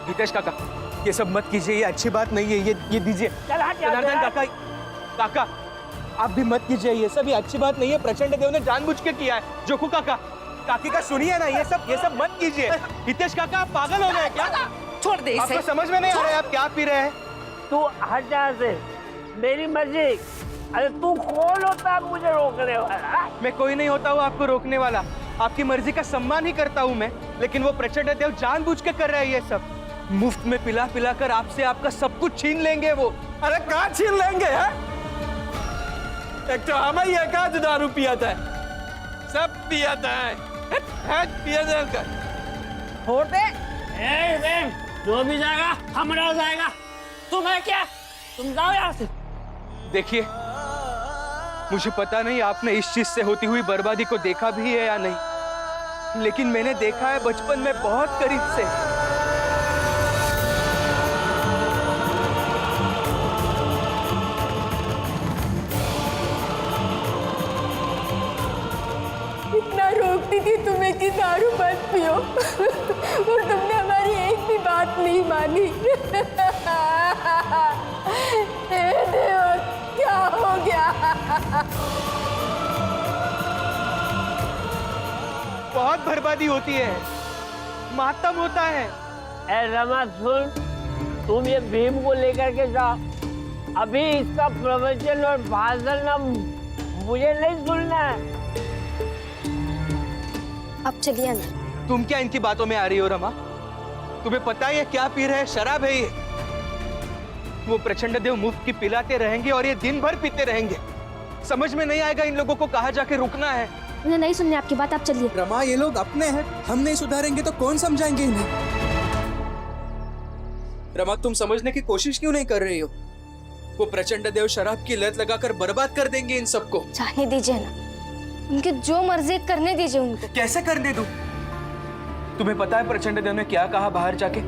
हितेश काका, ये सब मत कीजिए, ये अच्छी बात नहीं है। ये दीजिए। जनार्दन काका, काका आप भी मत कीजिए ये सब, ये अच्छी बात नहीं है। प्रचंड देव ने जानबूझ के किया है। जोखू काका, काकी का सुनिए ना, ये सब मत कीजिए। हितेश काका आप पागल हो गए क्या? छोड़ दे इसे। आपको समझ में नहीं आ रहा है आप क्या पी रहे हैं? तू हट जा से, मेरी मर्जी। अरे तू कौन होता है मुझे रोकने वाला? मैं कोई नहीं होता हूँ आपको रोकने वाला। आपकी मर्जी का सम्मान ही करता हूँ मैं, लेकिन वो प्रचंड देव जानबूझ के कर रहे हैं ये सब। मुफ्त में पिला पिला कर आपसे आपका सब कुछ छीन लेंगे वो। अरे कहाँ छीन लेंगे है? एक तो हमें ये कहा जो दारू पिया था, सब पिया था पिया था। छोड़ दे। जो भी जाएगा हमारा जाएगा, तुम्हें क्या? तुम जाओ यहाँ से। देखिए, मुझे पता नहीं आपने इस चीज से होती हुई बर्बादी को देखा भी है या नहीं, लेकिन मैंने देखा है बचपन में बहुत करीब से। इतना रोकती थी तुम्हें कि दारू मत पियो और तुमने हमारी एक भी बात नहीं मानी। हे देवा, क्या हो गया? बहुत बर्बादी होती है, मातम होता है। ए रमा सुन, तुम ये भीम को लेकर के जाओ। अभी इसका प्रवचन और भाषण ना मुझे नहीं सुनना है। अब चलिए ना। तुम क्या इनकी बातों में आ रही हो रमा? तुम्हें पता है ये क्या पी रहे हैं? शराब है ये। वो प्रचंड देव मुफ्त की पिलाते रहेंगे और ये दिन भर पीते रहेंगे। समझ में नहीं आएगा इन लोगों को कहाँ जाके रुकना है। मुझे नहीं सुननी आपकी बात, आप चलिए। रमा, ये लोग अपने हैं, हम नहीं सुधारेंगे तो कौन समझाएंगे इन्हें? रमा, तुम समझने की कोशिश क्यों नहीं कर रही हो? वो प्रचंड देव शराब की लत लगाकर बर्बाद कर देंगे इन सबको। जाने दीजिए ना, उनके जो मर्जी करने दीजिए उनको। कैसे करने दूं? तुम्हें पता है प्रचंड देव ने क्या कहा बाहर जाके?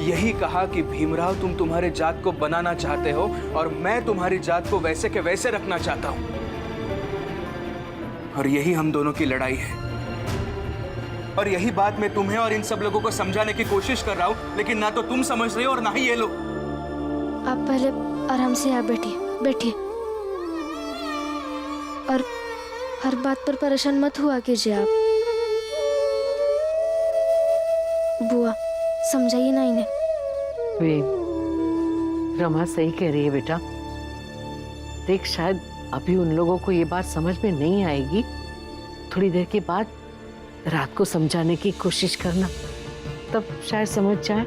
यही कहा कि भीमराव तुम तुम्हारे जात को बनाना चाहते हो और मैं तुम्हारी जात को वैसे के वैसे रखना चाहता हूं। और यही हम दोनों की लड़ाई है। और यही बात मैं तुम्हें और इन सब लोगों को समझाने की कोशिश कर रहा हूं, लेकिन ना तो तुम समझ रहे हो और ना ही ये लोग। आप पहले आराम से यहाँ बैठिए और हर बात पर परेशान मत हुआ कीजिए आप। बुआ, समझाइए ना इन्हें। रमा सही कह रही है बेटा। देख, शायद अभी उन लोगों को ये बात समझ में नहीं आएगी। थोड़ी देर के बाद रात को समझाने की कोशिश करना, तब शायद समझ जाए।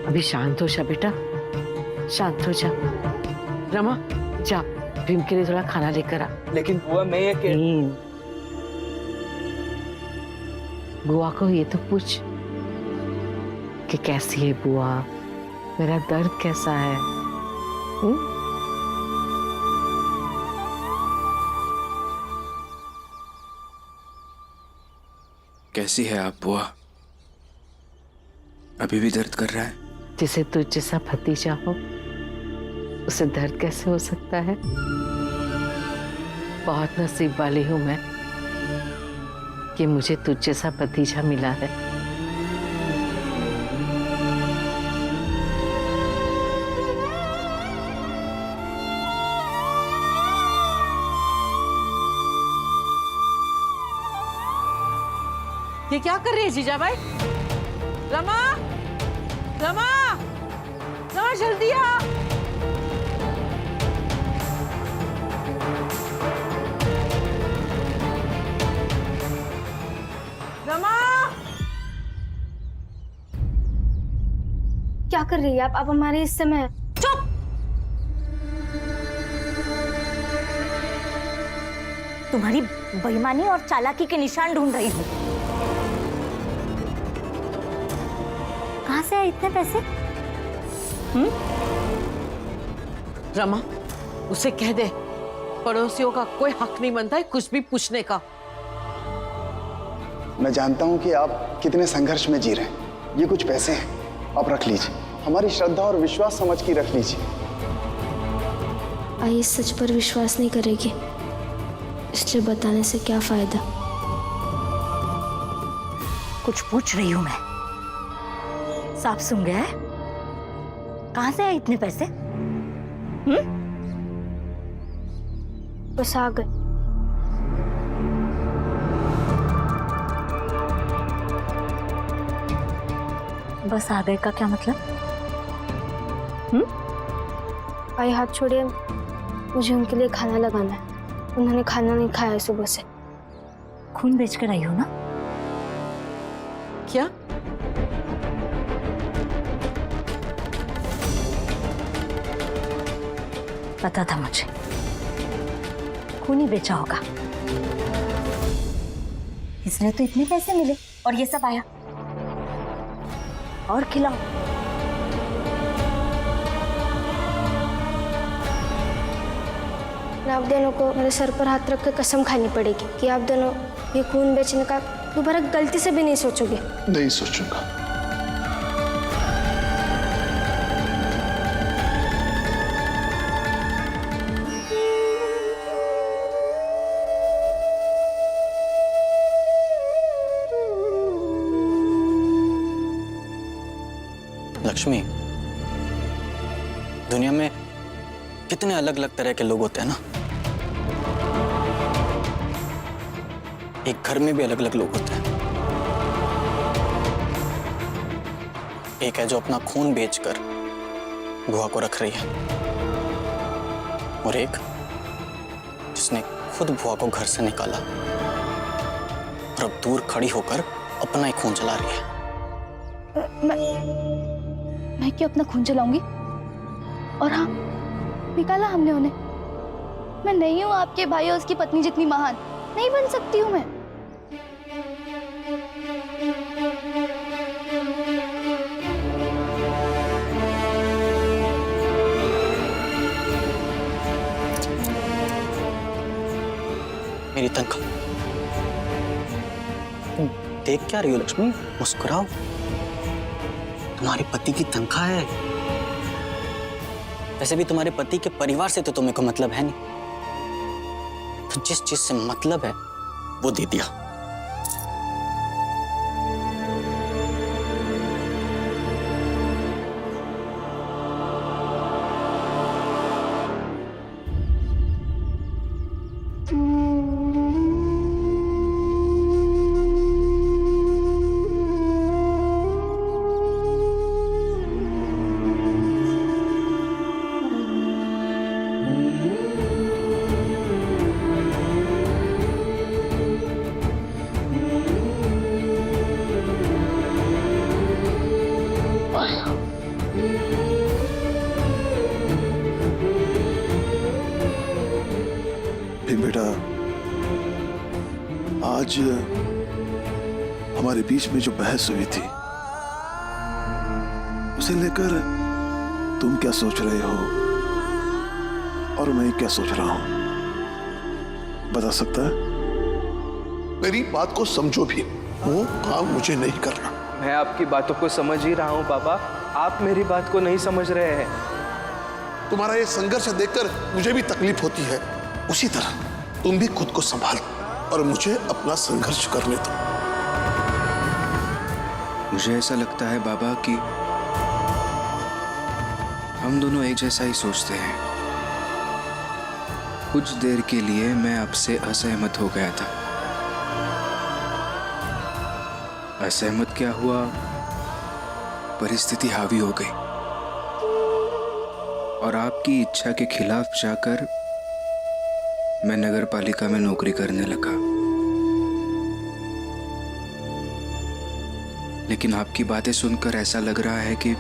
अभी शांत हो जा बेटा, शांत हो जा। रमा, जा भीम के लिए थोड़ा खाना लेकर आ। लेकिन बुआ मैं ये बुआ को ये तो पूछ कि कैसी है बुआ, मेरा दर्द कैसा है। कैसी है आप बुआ? अभी भी दर्द कर रहा है? जिसे तुझ जैसा भतीजा हो उसे दर्द कैसे हो सकता है? बहुत नसीब वाली हूं मैं कि मुझे तुझ जैसा भतीजा मिला है। ये क्या कर रही है जीजा भाई? रमा, रमा, रमा जल्दी आ। रमा, क्या कर रही है आप? हमारे इस समय। चुप। तुम्हारी बेईमानी और चालाकी के निशान ढूंढ रही हूँ। कहाँ से आए इतने पैसे? रमा, उसे कह दे पड़ोसियों का कोई हक नहीं बनता है कुछ भी पूछने का। मैं जानता हूं कि आप कितने संघर्ष में जी रहे हैं। ये कुछ पैसे हैं, आप रख लीजिए। हमारी श्रद्धा और विश्वास समझ के रख लीजिए। आई सच पर विश्वास नहीं करेगी, इसलिए बताने से क्या फायदा। कुछ पूछ रही हूँ मैं। सांप सूंघ गया है? कहाँ से आए इतने पैसे? बस आ गए। बस आ गए का क्या मतलब? भाई हाथ छोड़िए, मुझे उनके लिए खाना लगाना है। उन्होंने खाना नहीं खाया है सुबह से। खून बेचकर आई हो ना? क्या? पता था मुझे, खून ही बेचा होगा, इसलिए तो इतने पैसे मिले और ये सब आया। और खिलाओ। आप दोनों को मेरे सर पर हाथ रख कर कसम खानी पड़ेगी कि आप दोनों ये खून बेचने का दोबारा गलती से भी नहीं सोचोगे। नहीं सोचूंगा। लक्ष्मी, दुनिया में कितने अलग अलग तरह के लोग होते हैं ना। एक घर में भी अलग अलग लोग होते हैं। एक है जो अपना खून बेचकर बुआ को रख रही है, और एक जिसने खुद बुआ को घर से निकाला और अब दूर खड़ी होकर अपना ही खून चला रही है। मैं क्यों अपना खून चलाऊंगी? और हाँ, निकाला हमने उन्हें। मैं नहीं हूँ आपके भाई और उसकी पत्नी जितनी महान, नहीं बन सकती हूँ मैं। मेरी तनख्वाह तुम देख क्या रही हो लक्ष्मी? मुस्कुराओ, तुम्हारे पति की तनख्वाह है। वैसे भी तुम्हारे पति के परिवार से तो तुम्हें को मतलब है नहीं, तो जिस चीज से मतलब है वो दे दिया। बेटा, आज हमारे बीच में जो बहस हुई थी उसे लेकर तुम क्या सोच रहे हो और मैं क्या सोच रहा हूं, बता सकता है? मेरी बात को समझो भी, वो काम मुझे नहीं करना। मैं आपकी बातों को समझ ही रहा हूँ बाबा, आप मेरी बात को नहीं समझ रहे हैं। तुम्हारा ये संघर्ष देखकर मुझे भी तकलीफ होती है। उसी तरह तुम भी खुद को संभाल और मुझे अपना संघर्ष करने दो। मुझे ऐसा लगता है बाबा कि हम दोनों एक जैसा ही सोचते हैं। कुछ देर के लिए मैं आपसे असहमत हो गया था। असहमत क्या हुआ, परिस्थिति हावी हो गई और आपकी इच्छा के खिलाफ जाकर मैं नगर पालिका में नौकरी करने लगा। लेकिन आपकी बातें सुनकर ऐसा लग रहा है कि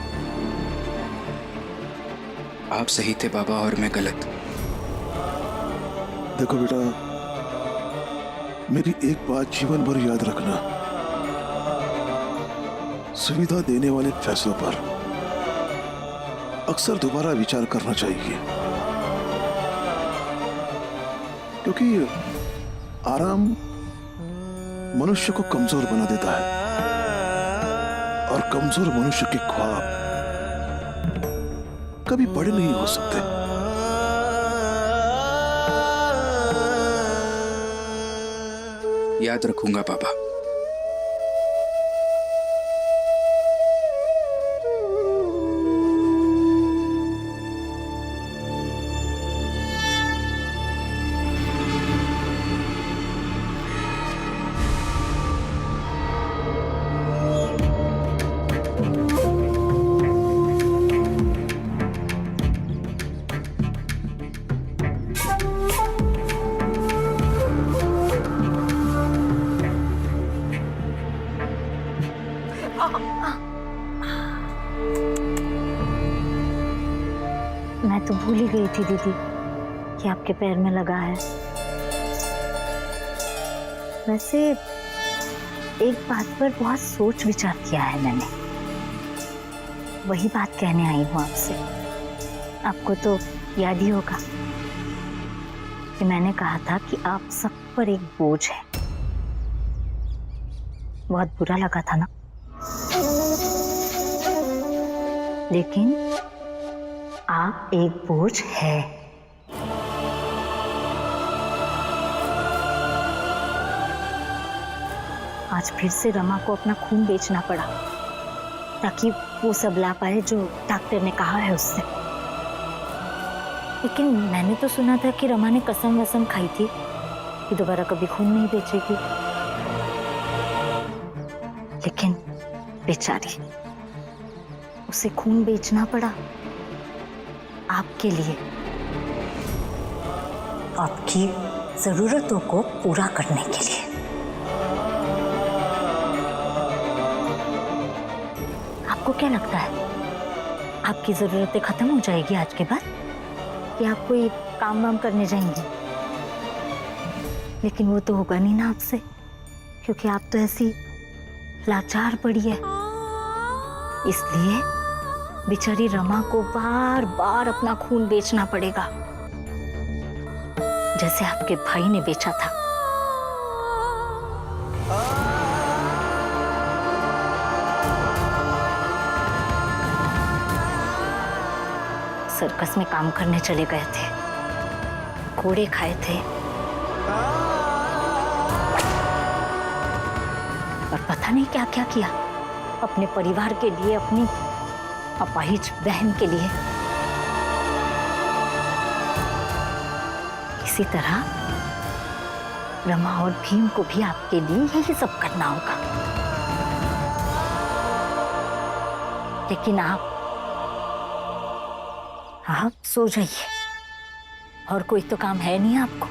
आप सही थे बाबा और मैं गलत। देखो बेटा, मेरी एक बात जीवन भर याद रखना, सुविधा देने वाले फैसलों पर अक्सर दोबारा विचार करना चाहिए, क्योंकि आराम मनुष्य को कमजोर बना देता है और कमजोर मनुष्य के ख्वाब कभी बड़े नहीं हो सकते। याद रखूंगा बाबा। मैं तो भूल ही गई थी दीदी कि आपके पैर में लगा है। वैसे एक बात पर बहुत सोच विचार किया है मैंने, वही बात कहने आई हूँ आपसे। आपको तो याद ही होगा कि मैंने कहा था कि आप सब पर एक बोझ है। बहुत बुरा लगा था ना? लेकिन आप एक बोझ है। आज फिर से रमा को अपना खून बेचना पड़ा ताकि वो सब ला पाए जो डॉक्टर ने कहा है उससे। लेकिन मैंने तो सुना था कि रमा ने कसम वसम खाई थी कि दोबारा कभी खून नहीं बेचेगी। लेकिन बेचारी, उसे खून बेचना पड़ा आपके लिए, आपकी जरूरतों को पूरा करने के लिए। आपको क्या लगता है, आपकी जरूरतें खत्म हो जाएगी आज के बाद, कि आप कोई काम वाम करने जाएंगी? लेकिन वो तो होगा नहीं ना आपसे, क्योंकि आप तो ऐसी लाचार पड़ी है। इसलिए बेचारी रमा को बार बार अपना खून बेचना पड़ेगा, जैसे आपके भाई ने बेचा था। सर्कस में काम करने चले गए थे, घोड़े खाए थे, और पता नहीं क्या क्या किया अपने परिवार के लिए, अपनी अपाहिज बहन के लिए। इसी तरह रमा और भीम को भी आपके लिए यही सब करना होगा। लेकिन आप सो जाइए, और कोई तो काम है नहीं आपको।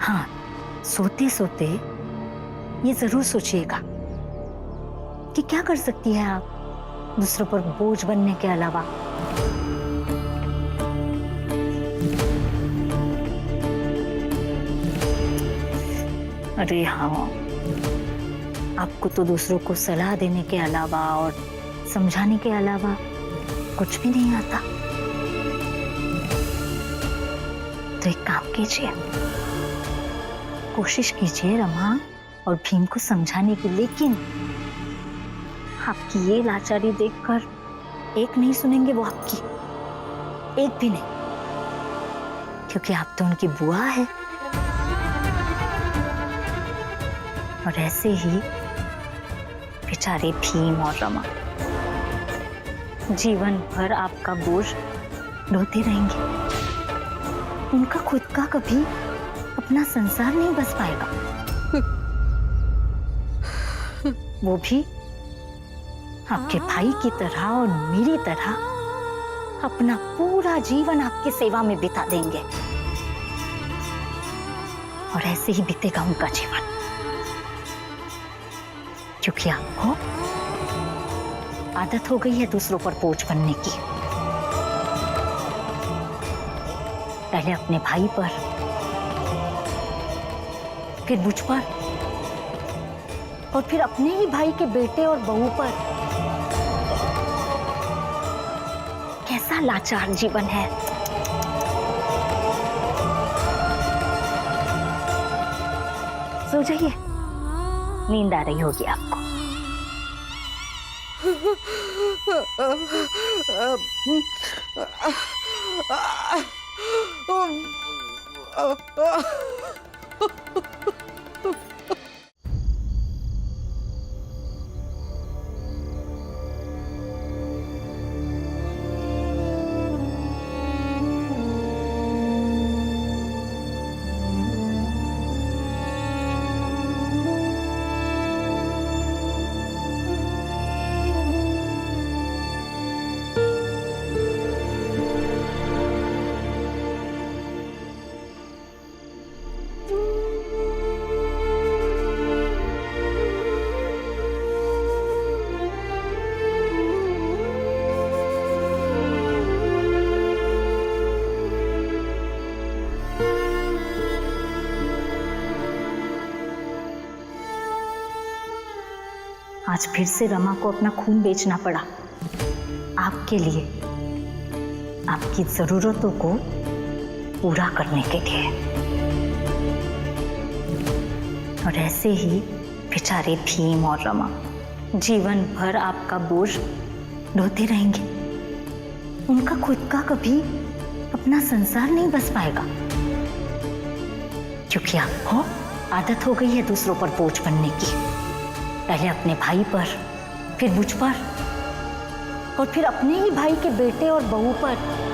हाँ, सोते सोते ये जरूर सोचिएगा कि क्या कर सकती है आप दूसरों पर बोझ बनने के अलावा। अरे हाँ, आपको तो दूसरों को सलाह देने के अलावा और समझाने के अलावा कुछ भी नहीं आता। तो एक काम कीजिए, कोशिश कीजिए रमा और भीम को समझाने की। लेकिन आपकी ये लाचारी देखकर एक नहीं सुनेंगे वो आपकी, एक भी नहीं, क्योंकि आप तो उनकी बुआ है। और ऐसे ही बेचारे भीम और रमा जीवन भर आपका बोझ ढोते रहेंगे। उनका खुद का कभी अपना संसार नहीं बस पाएगा। वो भी आपके भाई की तरह और मेरी तरह अपना पूरा जीवन आपकी सेवा में बिता देंगे, और ऐसे ही बीतेगा उनका जीवन, क्योंकि आपको आदत हो गई है दूसरों पर बोझ बनने की। पहले अपने भाई पर, फिर मुझ पर, और फिर अपने ही भाई के बेटे और बहू पर। कैसा लाचार जीवन है। सो जाइए, नींद आ रही होगी आपको। आज फिर से रमा को अपना खून बेचना पड़ा आपके लिए, आपकी जरूरतों को पूरा करने के लिए। और ऐसे ही बेचारे भीम और रमा जीवन भर आपका बोझ ढोते रहेंगे। उनका खुद का कभी अपना संसार नहीं बस पाएगा, क्योंकि आपको आदत हो गई है दूसरों पर बोझ बनने की। पहले अपने भाई पर, फिर मुझ पर, और फिर अपने ही भाई के बेटे और बहू पर।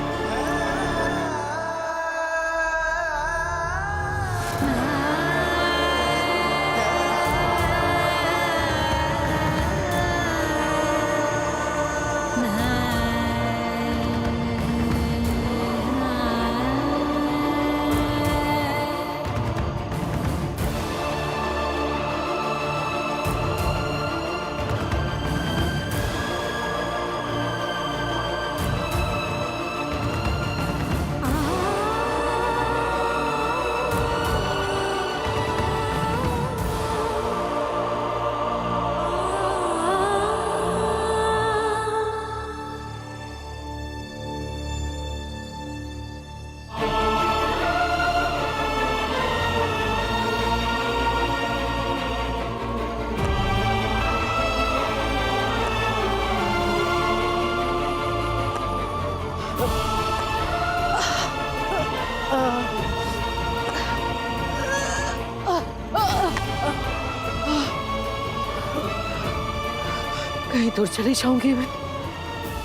कहीं दूर चली जाऊंगी मैं,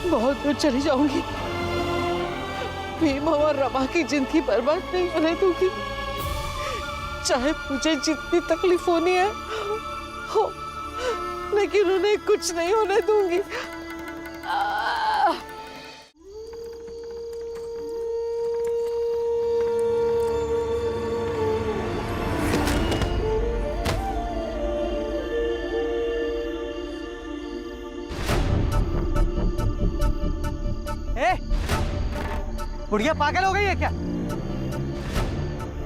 बहुत दूर चली जाऊंगी। भीम और रमा की जिंदगी बर्बाद नहीं होने दूंगी, चाहे मुझे जितनी तकलीफ होनी है हो, लेकिन उन्हें कुछ नहीं होने दूंगी। बुढ़िया पागल हो गई है क्या?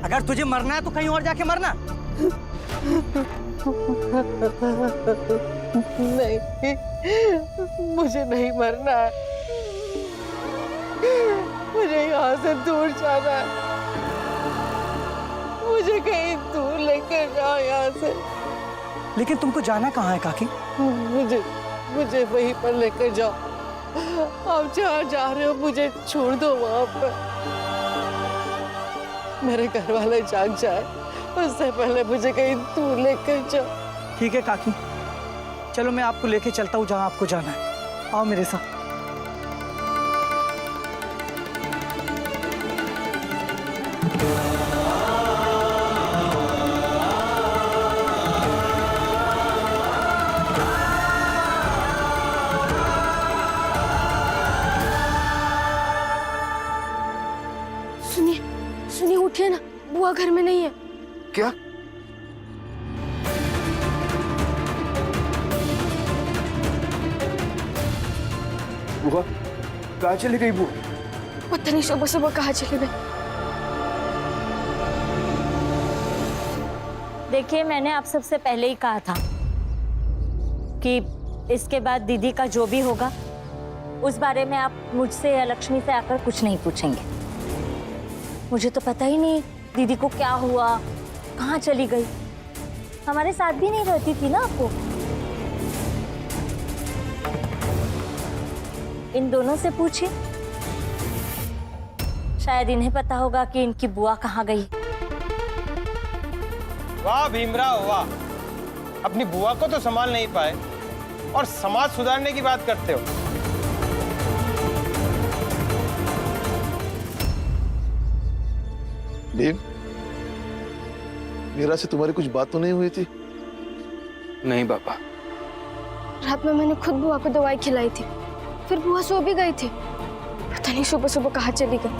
अगर तुझे मरना है तो कहीं और जाके मरना। नहीं, मुझे नहीं मरना है, मुझे यहाँ से दूर जाना है। मुझे कहीं दूर लेकर जाओ यहाँ से। लेकिन तुमको जाना कहाँ है काकी? मुझे वहीं पर लेकर जाओ। आप जहाँ जा रहे हो मुझे छोड़ दो वहाँ पर। मेरे घर वाले जाग जाए उससे पहले मुझे कहीं दूर लेकर जाओ। ठीक है काकी, चलो मैं आपको लेके चलता हूँ जहाँ आपको जाना है। आओ मेरे साथ। सुनिए, उठिए ना, बुआ घर में नहीं है। क्या? बुआ कहाँ चली गई? बुआ पता नहीं सुबह सुबह कहाँ चले गए। देखिए, मैंने आप सबसे पहले ही कहा था कि इसके बाद दीदी का जो भी होगा उस बारे में आप मुझसे या लक्ष्मी से आकर कुछ नहीं पूछेंगे। मुझे तो पता ही नहीं दीदी को क्या हुआ, कहाँ चली गई। हमारे साथ भी नहीं रहती थी ना आपको। इन दोनों से पूछिए, शायद इन्हें पता होगा कि इनकी बुआ कहाँ गई। वाह भीमराव वाह, अपनी बुआ को तो संभाल नहीं पाए और समाज सुधारने की बात करते हो। भीम, मीरा से तुम्हारी कुछ बात तो नहीं हुई थी? नहीं पापा। रात में मैंने खुद बुआ को दवाई खिलाई थी, फिर बुआ सो भी गई थी। पता नहीं सुबह सुबह कहाँ चली गई।